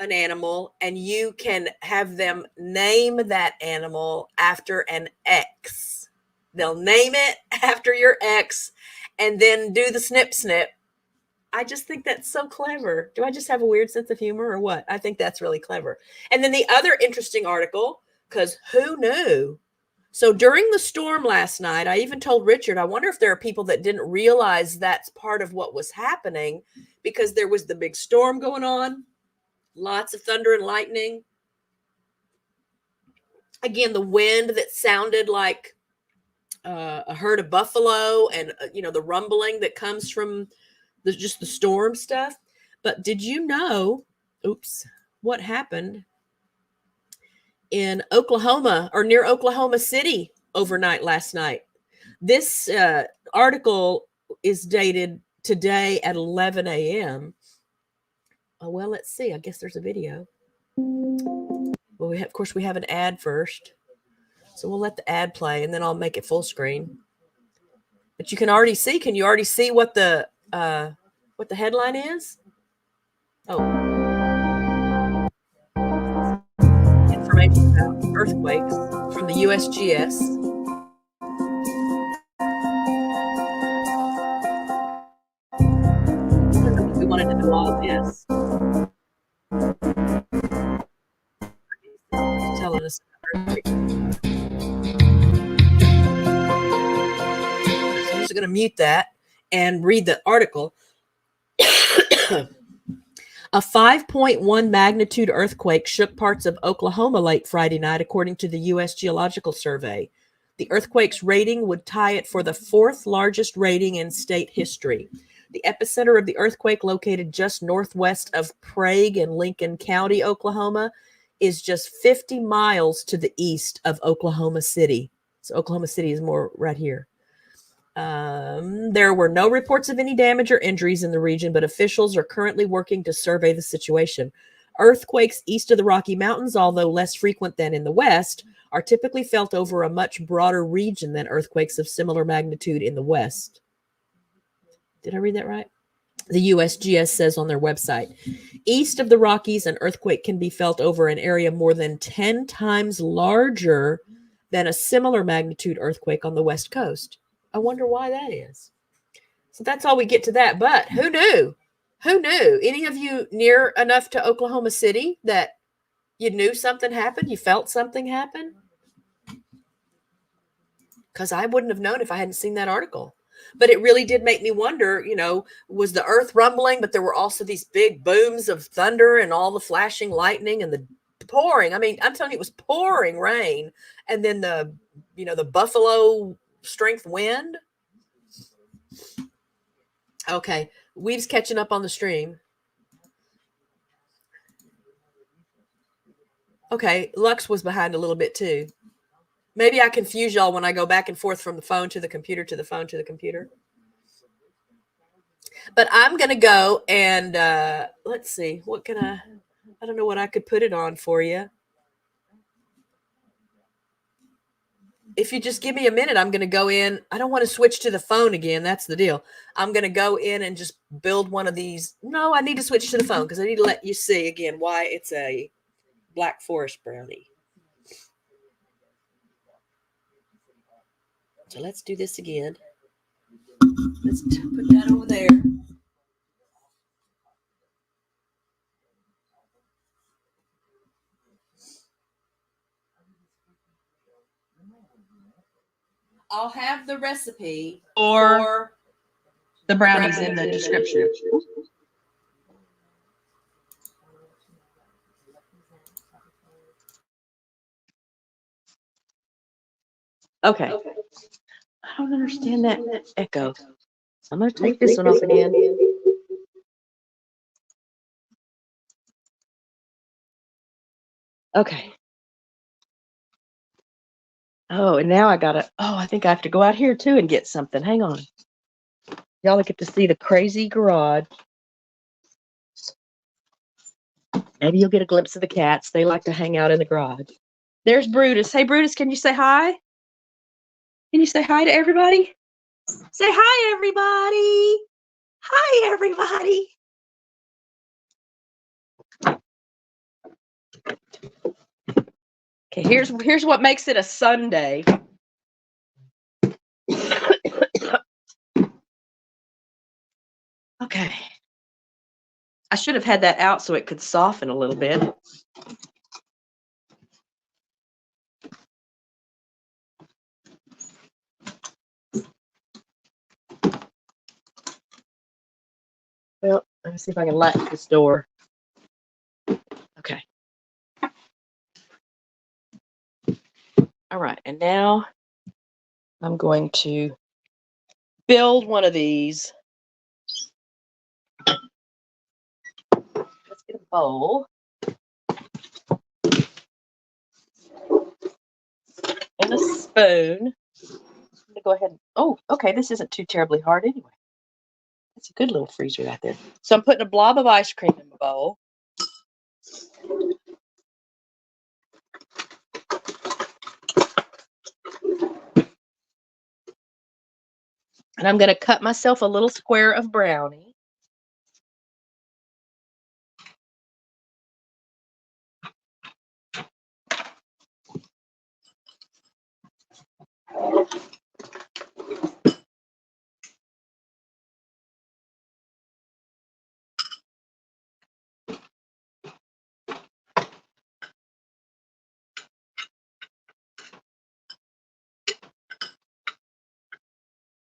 an animal, and you can have them name that animal after an X. They'll name it after your ex and then do the snip snip. I just think that's so clever. Do I just have a weird sense of humor or what? I think that's really clever. And then the other interesting article, because who knew? So during the storm last night, I even told Richard, I wonder if there are people that didn't realize that's part of what was happening, because there was the big storm going on, lots of thunder and lightning. Again, the wind that sounded like a herd of buffalo, and the rumbling that comes from just the storm stuff. But did you know, what happened in Oklahoma, or near Oklahoma City, overnight last night? This article is dated today at 11 a.m. Oh, well, let's see. I guess there's a video. Well, of course, we have an ad first. So we'll let the ad play, and then I'll make it full screen. But you can already see. Can you already see what the headline is? Oh. Information about earthquakes from the USGS. We wanted to do all of this. It's telling us about earthquakes. So I'm just going to mute that and read the article. A 5.1 magnitude earthquake shook parts of Oklahoma late Friday night, according to the U.S. Geological Survey. The earthquake's rating would tie it for the fourth largest rating in state history. The epicenter of the earthquake, located just northwest of Prague in Lincoln County, Oklahoma, is just 50 miles to the east of Oklahoma City. So Oklahoma City is more right here. There were no reports of any damage or injuries in the region, but officials are currently working to survey the situation. Earthquakes east of the Rocky Mountains, although less frequent than in the west, are typically felt over a much broader region than earthquakes of similar magnitude in the west. Did I read that right? The USGS says on their website, east of the Rockies, an earthquake can be felt over an area more than 10 times larger than a similar magnitude earthquake on the west coast. I wonder why that is. So that's all we get to that. But who knew? Who knew? Any of you near enough to Oklahoma City that you knew something happened? You felt something happen? Because I wouldn't have known if I hadn't seen that article. But it really did make me wonder, was the earth rumbling, but there were also these big booms of thunder and all the flashing lightning and the pouring. I mean, I'm telling you, it was pouring rain. And then the buffalo strength wind. Okay, Weave's catching up on the stream. Okay, Lux was behind a little bit too. Maybe I confuse y'all when I go back and forth from the phone to the computer to the phone to the computer. But I'm going to go and let's see. What can I don't know what I could put it on for you. If you just give me a minute, I'm going to go in. I don't want to switch to the phone again. That's the deal. I'm going to go in and just build one of these. No, I need to switch to the phone because I need to let you see again why it's a Black Forest brownie. So let's do this again. Let's put that over there. I'll have the recipe Or the brownies in the description. Okay. I don't understand that echo. I'm going to take this one off again. Okay. Oh, and now I think I have to go out here too and get something. Hang on. Y'all get to see the crazy garage. Maybe you'll get a glimpse of the cats. They like to hang out in the garage. There's Brutus. Hey, Brutus, can you say hi? Can you say hi to everybody? Say hi, everybody. Hi, everybody. Okay, here's what makes it a Sunday. Okay. I should have had that out so it could soften a little bit. Well, let me see if I can lock this door. Okay. All right, and now I'm going to build one of these. Let's get a bowl. And a spoon. I'm gonna go ahead and, oh, okay, this isn't too terribly hard anyway. It's a good little freezer right there. So I'm putting a blob of ice cream in the bowl. And I'm going to cut myself a little square of brownie.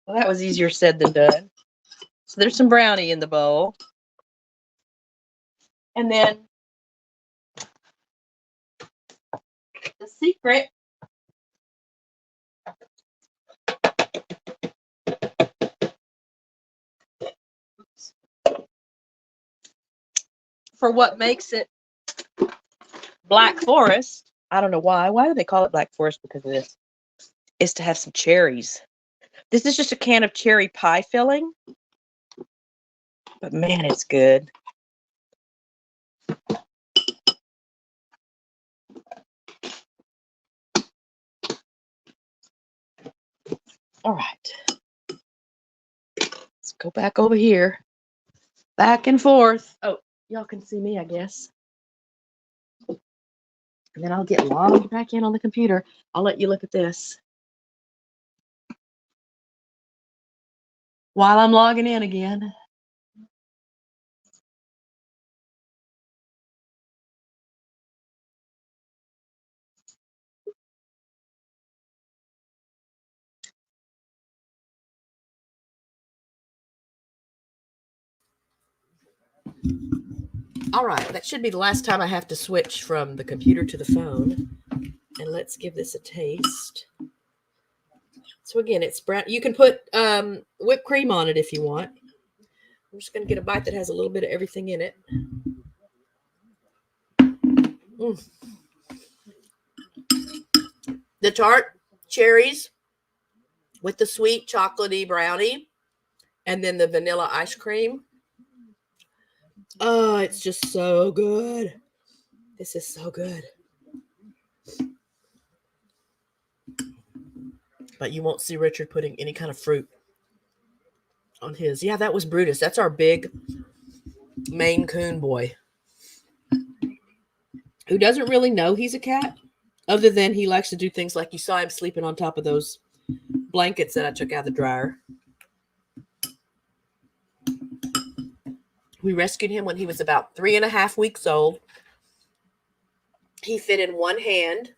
Well, that was easier said than done. So there's some brownie in the bowl. And then the secret for what makes it Black Forest, I don't know why. Why do they call it Black Forest? Because of this. Is to have some cherries. This is just a can of cherry pie filling. But man, it's good. All right. Let's go back over here. Back and forth. Oh, y'all can see me, I guess. And then I'll get logged back in on the computer. I'll let you look at this. While I'm logging in again. All right, that should be the last time I have to switch from the computer to the phone. And let's give this a taste. So again, it's brown. You can put whipped cream on it if you want. I'm just going to get a bite that has a little bit of everything in it. The tart cherries with the sweet chocolatey brownie and then the vanilla ice cream. Oh, it's just so good. This is so good. But you won't see Richard putting any kind of fruit on his. Yeah, that was Brutus. That's our big Maine Coon boy who doesn't really know he's a cat, other than he likes to do things like you saw him sleeping on top of those blankets that I took out of the dryer. We rescued him when he was about 3.5 weeks old. He fit in one hand.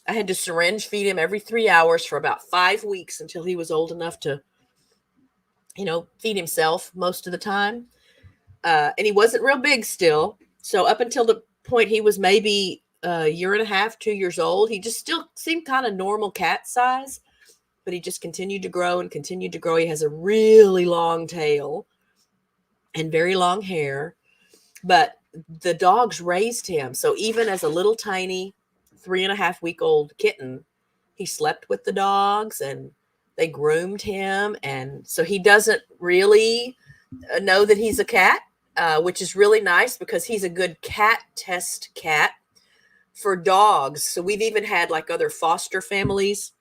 I had to syringe feed him every 3 hours for about 5 weeks until he was old enough to, feed himself most of the time. And he wasn't real big still. So up until the point he was maybe a year and a half, 2 years old, he just still seemed kind of normal cat size, but he just continued to grow and continued to grow. He has a really long tail and very long hair, but the dogs raised him. So even as a little tiny 3.5-week-old kitten, he slept with the dogs and they groomed him. And so he doesn't really know that he's a cat. which is really nice because he's a good cat test cat for dogs. So we've even had like other foster families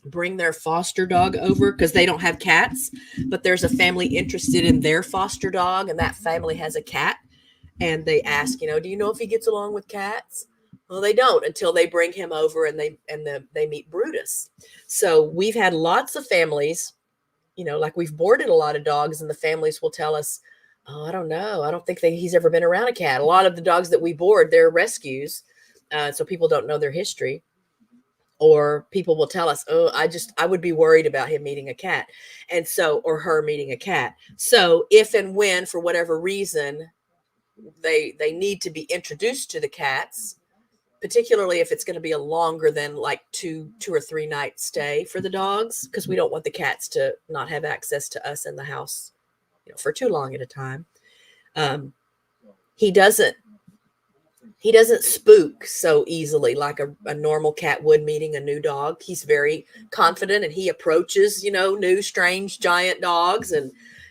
bring their foster dog over because they don't have cats, but there's a family interested in their foster dog, and that family has a cat. And they ask, do you know if he gets along with cats? Well, they don't until they bring him over and they meet Brutus. So we've had lots of families, like we've boarded a lot of dogs, and the families will tell us, oh, I don't know. I don't think he's ever been around a cat. A lot of the dogs that we board, they're rescues. So people don't know their history. Or people will tell us, oh, I would be worried about him meeting a cat. And so, or her meeting a cat. So if and when, for whatever reason, they need to be introduced to the cats, particularly if it's going to be a longer than like two or 3 night stay for the dogs, because we don't want the cats to not have access to us in the house, for too long at a time. He doesn't spook so easily like a normal cat would meeting a new dog. He's very confident, and he approaches, new, strange, giant dogs and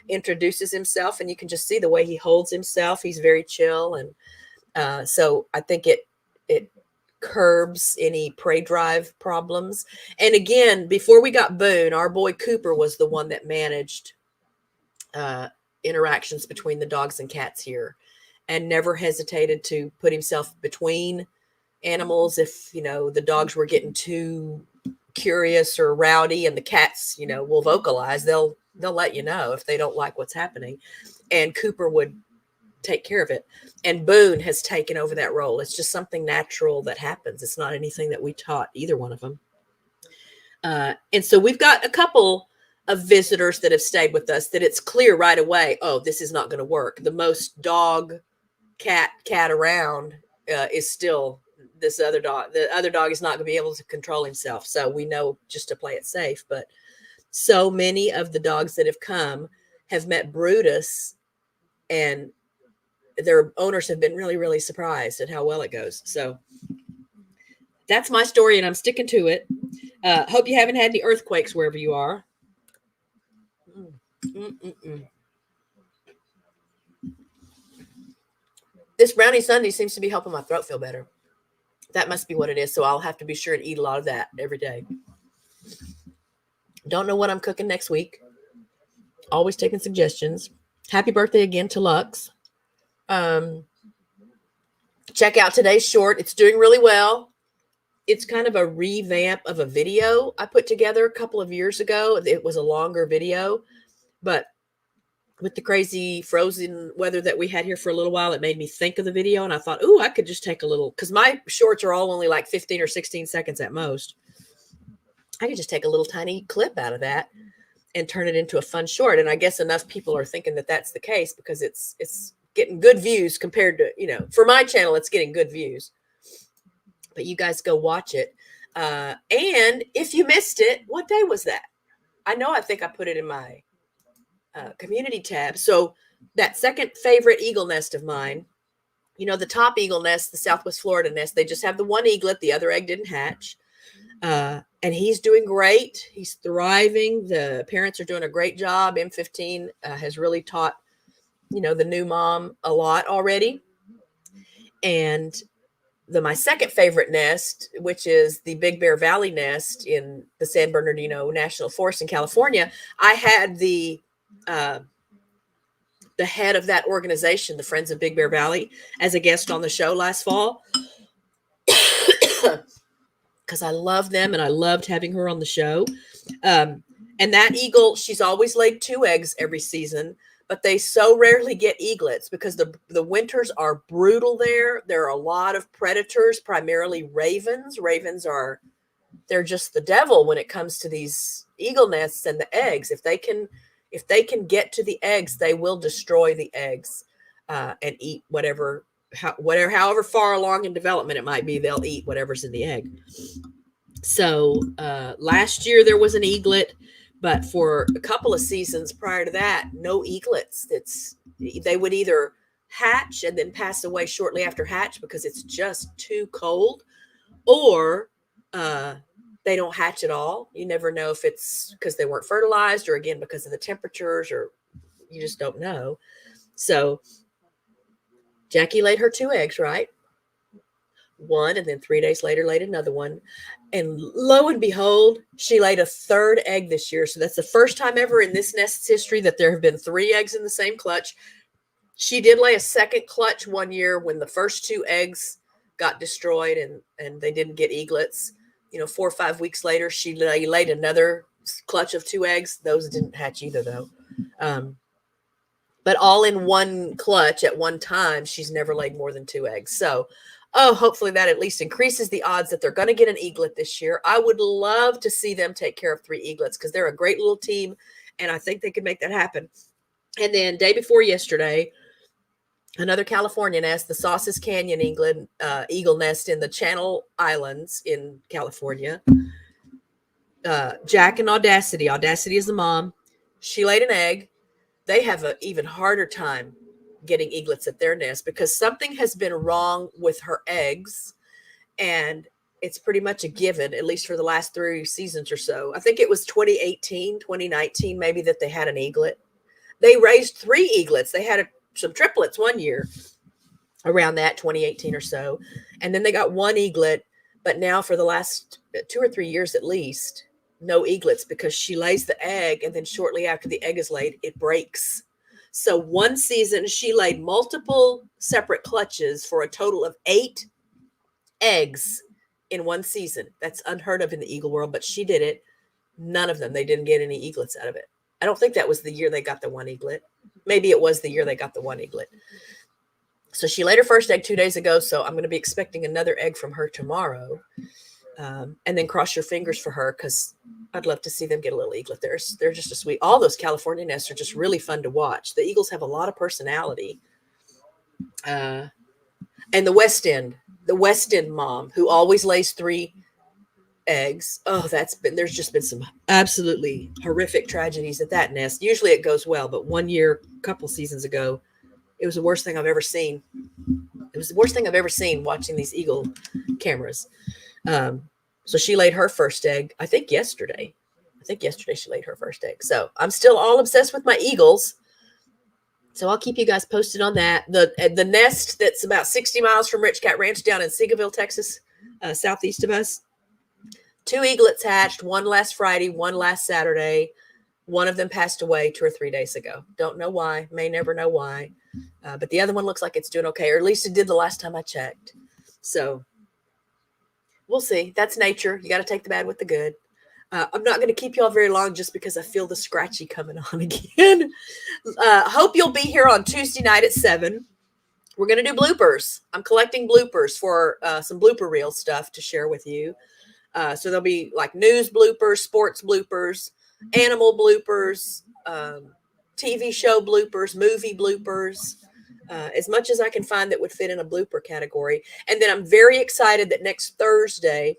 introduces himself. And you can just see the way he holds himself. He's very chill. And so I think it curbs any prey drive problems. And again, before we got Boone, our boy Cooper was the one that managed interactions between the dogs and cats here, and never hesitated to put himself between animals if, the dogs were getting too curious or rowdy, and the cats, will vocalize. They'll let you know if they don't like what's happening. And Cooper would take care of it. And Boone has taken over that role. It's just something natural that happens. It's not anything that we taught either one of them. And so we've got a couple of visitors that have stayed with us that it's clear right away, oh, this is not going to work. The most dog cat around is still this other dog. The other dog is not going to be able to control himself. So we know just to play it safe. But so many of the dogs that have come have met Brutus, and their owners have been really, really surprised at how well it goes. So that's my story, and I'm sticking to it. Hope you haven't had any earthquakes wherever you are. This brownie sundae seems to be helping my throat feel better. That must be what it is. So I'll have to be sure and eat a lot of that every day. Don't know what I'm cooking next week. Always taking suggestions. Happy birthday again to Lux. Check out today's short. It's doing really well. It's kind of a revamp of a video I put together a couple of years ago. It was a longer video, but with the crazy frozen weather that we had here for a little while, it made me think of the video. And I thought, I could just take a little, because my shorts are all only like 15 or 16 seconds at most. I could just take a little tiny clip out of that and turn it into a fun short. And I guess enough people are thinking that that's the case, because it's getting good views compared to, for my channel, it's getting good views. But you guys go watch it. And if you missed it, what day was that? I think I put it in my community tab. So that second favorite eagle nest of mine, the top eagle nest, the Southwest Florida nest, they just have the one eaglet. The other egg didn't hatch. And he's doing great. He's thriving. The parents are doing a great job. M15 has really taught, the new mom a lot already. And my second favorite nest, which is the Big Bear Valley nest in the San Bernardino National Forest in California, I had the head of that organization, the Friends of Big Bear Valley, as a guest on the show last fall, because I love them and I loved having her on the show. And that eagle, she's always laid 2 eggs every season, but they so rarely get eaglets because the winters are brutal there. There are a lot of predators, primarily ravens. They're just the devil when it comes to these eagle nests and the eggs. If they can get to the eggs, they will destroy the eggs and eat however far along in development it might be, they'll eat whatever's in the egg. So last year there was an eaglet, but for a couple of seasons prior to that, no eaglets. They would either hatch and then pass away shortly after hatch because it's just too cold, or they don't hatch at all. You never know if it's because they weren't fertilized, or again because of the temperatures, or you just don't know. So Jackie laid her 2 eggs, right? One, and then 3 days later laid another one. And lo and behold, she laid a 3rd egg this year. So that's the first time ever in this nest's history that there have been 3 eggs in the same clutch. She did lay a 2nd clutch one year when the first 2 eggs got destroyed and they didn't get eaglets. 4 or 5 weeks later, she laid another clutch of 2 eggs. Those didn't hatch either, though. But all in one clutch at one time, she's never laid more than 2 eggs. So, hopefully that at least increases the odds that they're going to get an eaglet this year. I would love to see them take care of 3 eaglets because they're a great little team, and I think they could make that happen. And then day before yesterday, another California nest, the Sauces Canyon eagle nest in the Channel Islands in California. Jack and Audacity. Audacity is the mom. She laid an egg. They have an even harder time getting eaglets at their nest because something has been wrong with her eggs, and it's pretty much a given, at least for the last 3 seasons or so. I think it was 2018, 2019, maybe, that they had an eaglet. They raised 3 eaglets. They had some triplets one year around that 2018 or so. And then they got 1 eaglet, but now for the last 2 or 3 years at least, no eaglets because she lays the egg and then shortly after the egg is laid, it breaks. So one season she laid multiple separate clutches for a total of 8 eggs in one season. That's unheard of in the eagle world, but she did it. None of them, they didn't get any eaglets out of it. I don't think that was the year they got the 1 eaglet. Maybe it was the year they got the 1 eaglet. So she laid her first egg 2 days ago. So I'm going to be expecting another egg from her tomorrow. And then cross your fingers for her because I'd love to see them get a little eaglet. They're just a sweet. All those California nests are just really fun to watch. The eagles have a lot of personality. And the West End mom who always lays 3 eggs. Oh, there's just been some absolutely horrific tragedies at that nest. Usually it goes well, but one year, a couple seasons ago, it was the worst thing I've ever seen. It was the worst thing I've ever seen watching these eagle cameras. So she laid her first egg, I think yesterday. She laid her first egg. So I'm still all obsessed with my eagles. So I'll keep you guys posted on that. The nest that's about 60 miles from RichKat Ranch down in Seagoville, Texas, southeast of us. 2 eaglets hatched, 1 last Friday, 1 last Saturday. One of them passed away 2 or 3 days ago. Don't know why. May never know why. But the other one looks like it's doing okay, or at least it did the last time I checked. So we'll see. That's nature. You got to take the bad with the good. I'm not going to keep you all very long just because I feel the scratchy coming on again. Hope you'll be here on Tuesday night at 7. We're going to do bloopers. I'm collecting bloopers for some blooper reel stuff to share with you. So there'll be like news bloopers, sports bloopers, animal bloopers, TV show bloopers, movie bloopers, as much as I can find that would fit in a blooper category. And then I'm very excited that next Thursday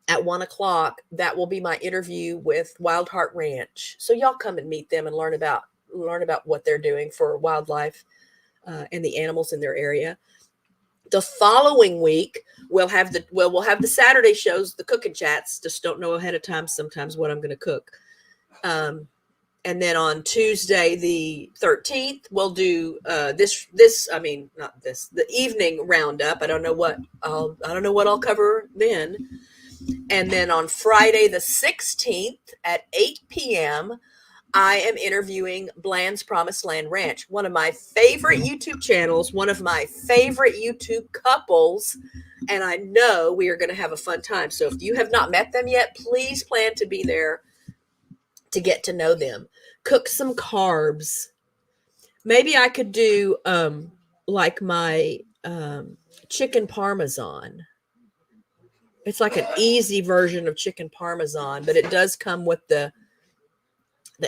at 1:00, that will be my interview with Wild Heart Ranch. So y'all come and meet them and learn about what they're doing for wildlife and the animals in their area. The following week, we'll have the Saturday shows, the cooking chats. Just don't know ahead of time sometimes what I'm going to cook. And then on Tuesday, the 13th, we'll do the evening roundup. I don't know what I'll cover then. And then on Friday, the 16th at 8 p.m., I am interviewing Bland's Promised Land Ranch, one of my favorite YouTube channels, one of my favorite YouTube couples, and I know we are going to have a fun time. So if you have not met them yet, please plan to be there to get to know them. Cook some carbs. Maybe I could do like my chicken parmesan. It's like an easy version of chicken parmesan, but it does come with the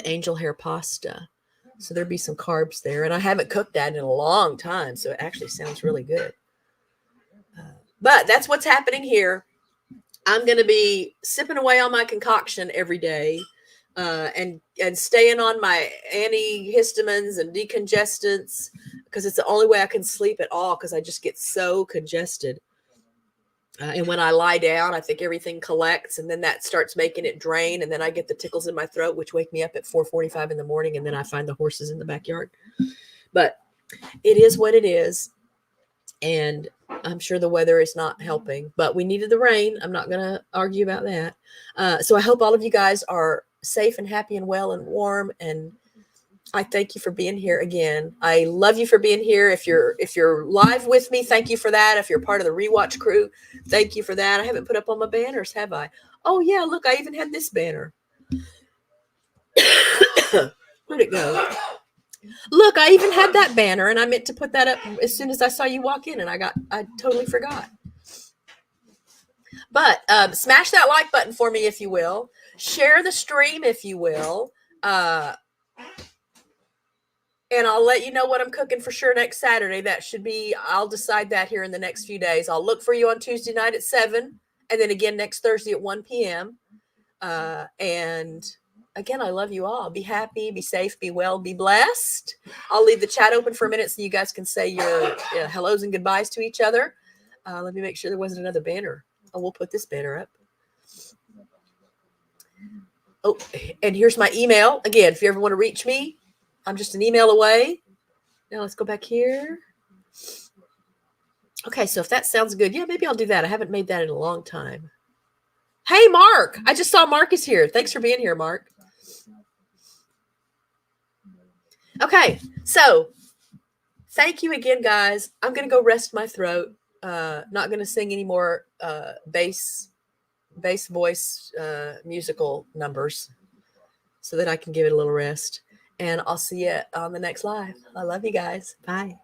angel hair pasta. So there'd be some carbs there. And I haven't cooked that in a long time. So it actually sounds really good. But that's what's happening here. I'm going to be sipping away on my concoction every day and staying on my antihistamines and decongestants because it's the only way I can sleep at all because I just get so congested. And when I lie down, I think everything collects and then that starts making it drain. And then I get the tickles in my throat, which wake me up at 4:45 in the morning. And then I find the horses in the backyard. But it is what it is. And I'm sure the weather is not helping, but we needed the rain. I'm not going to argue about that. So I hope all of you guys are safe and happy and well and warm. And I thank you for being here again. I love you for being here. If you're live with me, thank you for that. If you're part of the rewatch crew, thank you for that. I haven't put up all my banners, have I? Oh yeah, look, I even had this banner. Where'd it go? Look, I even had that banner, and I meant to put that up as soon as I saw you walk in, and I totally forgot. But smash that like button for me, if you will. Share the stream, if you will. And I'll let you know what I'm cooking for sure next Saturday. I'll decide that here in the next few days. I'll look for you on Tuesday night at 7, and then again next Thursday at 1 p.m. And again, I love you all. Be happy, be safe, be well, be blessed. I'll leave the chat open for a minute so you guys can say your hellos and goodbyes to each other. Let me make sure there wasn't another banner. Oh, we'll put this banner up. Oh, and here's my email. Again, if you ever want to reach me, I'm just an email away. Now let's go back here. Okay, so if that sounds good, yeah, maybe I'll do that. I haven't made that in a long time. Hey, Mark. I just saw Mark is here. Thanks for being here, Mark. Okay, so thank you again, guys. I'm going to go rest my throat. Not going to sing any more bass voice musical numbers so that I can give it a little rest. And I'll see you on the next live. I love you guys. Bye.